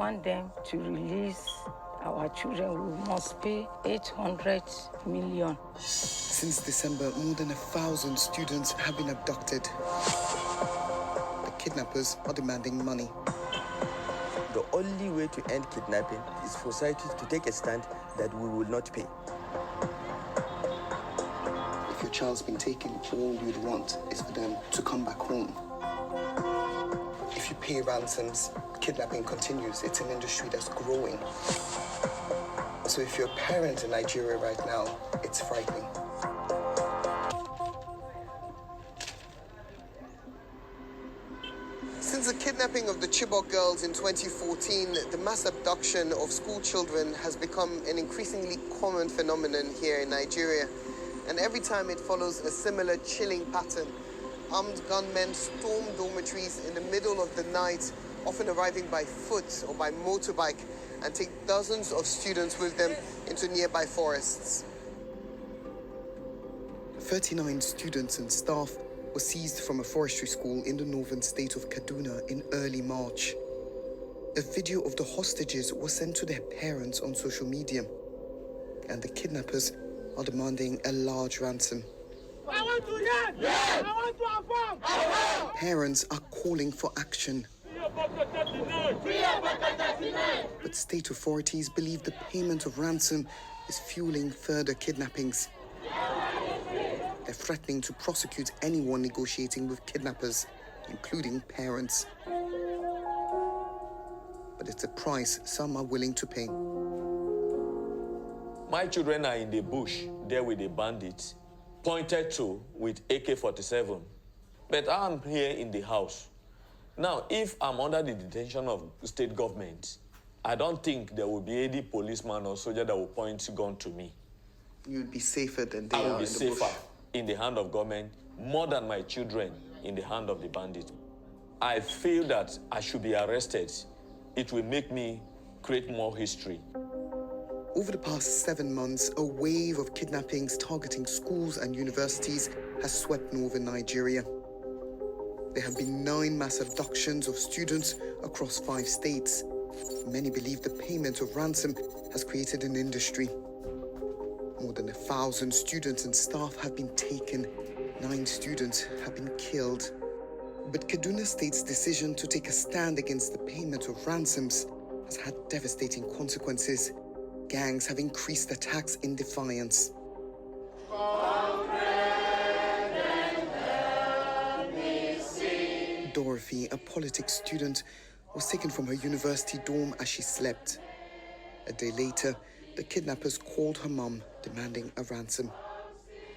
want them to release our children, we must pay 800 million. Since December, more than 1,000 students have been abducted. The kidnappers are demanding money. The only way to end kidnapping is for society to take a stand that we will not pay. If your child's been taken, all you'd want is for them to come back home. If you pay ransoms, kidnapping continues. It's an industry that's growing. So if you're a parent in Nigeria right now, it's frightening. Since the kidnapping of the Chibok girls in 2014, the mass abduction of school children has become an increasingly common phenomenon here in Nigeria. And every time it follows a similar chilling pattern. Armed gunmen storm dormitories in the middle of the night, often arriving by foot or by motorbike, and take dozens of students with them into nearby forests. 39 students and staff were seized from a forestry school in the northern state of Kaduna in early March. A video of the hostages was sent to their parents on social media, and the kidnappers are demanding a large ransom. I want to hear! Yes! I want to affirm! Parents are calling for action. But state authorities believe the payment of ransom is fueling further kidnappings. They're threatening to prosecute anyone negotiating with kidnappers, including parents. But it's a price some are willing to pay. My children are in the bush, there with the bandits, pointed to with AK-47. But I'm here in the house. Now, if I'm under the detention of state government, I don't think there will be any policeman or soldier that will point a gun to me. You'd be safer than they I are will be in the safer bush. in the hand of government more than my children in the hand of the bandit. I feel that I should be arrested. It will make me create more history. Over the past 7 months, a wave of kidnappings targeting schools and universities has swept northern Nigeria. There have been 9 mass abductions of students across 5 states. Many believe the payment of ransom has created an industry. More than 1,000 students and staff have been taken. 9 students have been killed. But Kaduna State's decision to take a stand against the payment of ransoms has had devastating consequences. Gangs have increased attacks in defiance. Dorothy, a politics student, was taken from her university dorm as she slept. A day later, the kidnappers called her mum, demanding a ransom.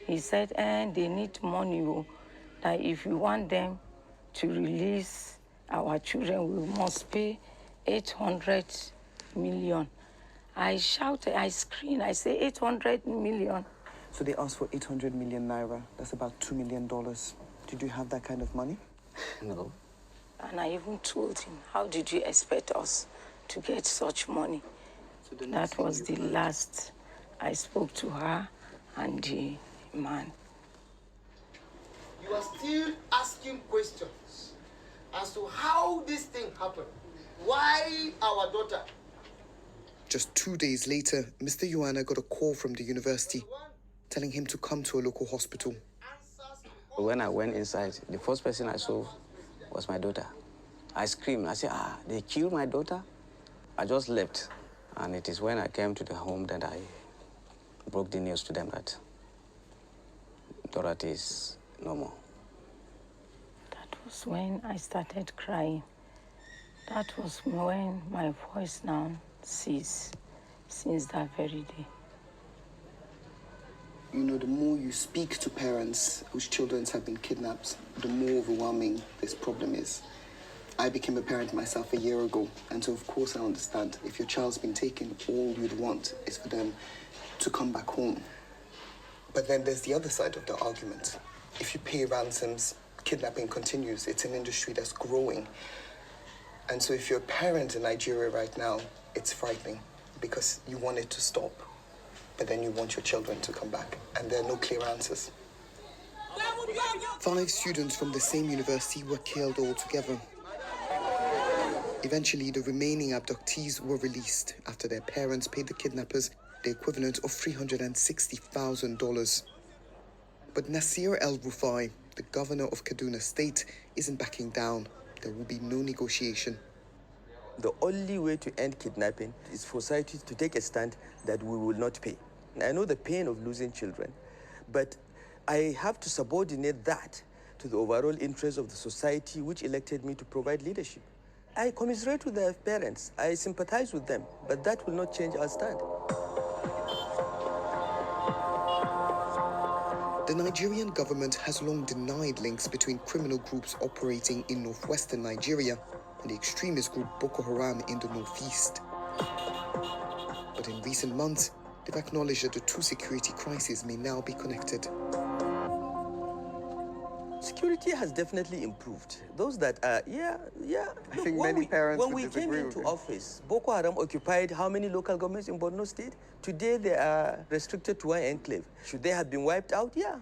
He said, they need money, that if we want them to release our children, we must pay 800 million. I shouted, I screamed, I say 800 million. So they asked for 800 million naira. That's about $2 million. Did you have that kind of money? No. And I even told him, how did you expect us to get such money? So that was the last I spoke to her and the man. You are still asking questions as to how this thing happened. Why our daughter? Just 2 days later, Mr. Yohana got a call from the university telling him to come to a local hospital. When I went inside, the first person I saw was my daughter. I screamed. I said, they killed my daughter? I just left. And it is when I came to the home that I broke the news to them that Dorothy is no more. That was when I started crying. That was when my voice now ceased, since that very day. You know, the more you speak to parents whose children have been kidnapped, the more overwhelming this problem is. I became a parent myself a year ago, and so of course I understand. If your child's been taken, all you'd want is for them to come back home. But then there's the other side of the argument. If you pay ransoms, kidnapping continues. It's an industry that's growing. And so if you're a parent in Nigeria right now, it's frightening because you want it to stop. But then you want your children to come back, and there are no clear answers. 5 students from the same university were killed altogether. Eventually, the remaining abductees were released after their parents paid the kidnappers the equivalent of $360,000. But Nasir El-Rufai, the governor of Kaduna State, isn't backing down. There will be no negotiation. The only way to end kidnapping is for society to take a stand that we will not pay. I know the pain of losing children, but I have to subordinate that to the overall interest of the society which elected me to provide leadership. I commiserate with their parents, I sympathize with them, but that will not change our stand. The Nigerian government has long denied links between criminal groups operating in northwestern Nigeria and the extremist group Boko Haram in the northeast. But in recent months, they've acknowledged that the two security crises may now be connected. Security has definitely improved. Those that are, I think many parents when would we disagree came with into you. office, Boko Haram occupied how many local governments in Borno State? Today they are restricted to one enclave. Should they have been wiped out? Yeah.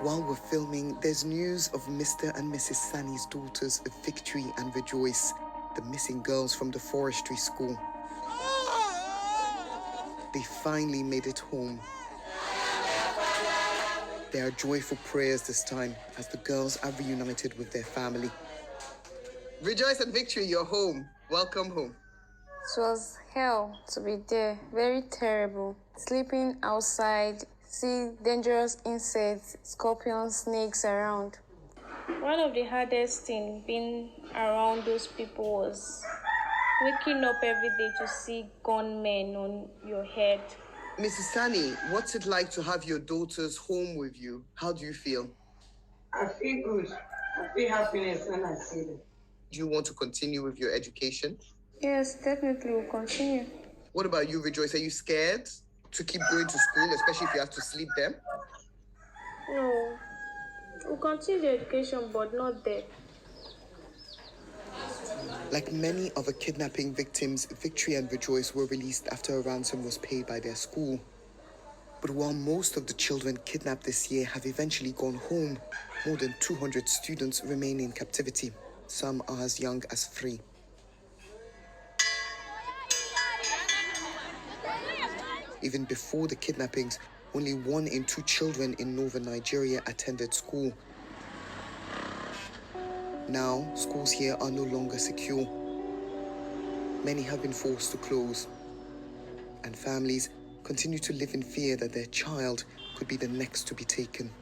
While we're filming, there's news of Mr. and Mrs. Sani's daughters, Victory and Rejoice, the missing girls from the forestry school. They finally made it home. There are joyful prayers this time as the girls are reunited with their family. Rejoice and Victory, you're home. Welcome home. It was hell to be there, very terrible. Sleeping outside, see dangerous insects, scorpions, snakes around. One of the hardest things being around those people was waking up every day to see gunmen on your head. Mrs. Sani, what's it like to have your daughters home with you? How do you feel? I feel good. I feel happiness when I see them. Do you want to continue with your education? Yes, definitely we'll continue. What about you, Rejoice? Are you scared to keep going to school, especially if you have to sleep there? No, we'll continue the education, but not there. Like many other kidnapping victims, Victory and Rejoice were released after a ransom was paid by their school. But while most of the children kidnapped this year have eventually gone home, more than 200 students remain in captivity. Some are as young as 3. Even before the kidnappings, only 1 in 2 children in northern Nigeria attended school. Now, schools here are no longer secure. Many have been forced to close, and families continue to live in fear that their child could be the next to be taken.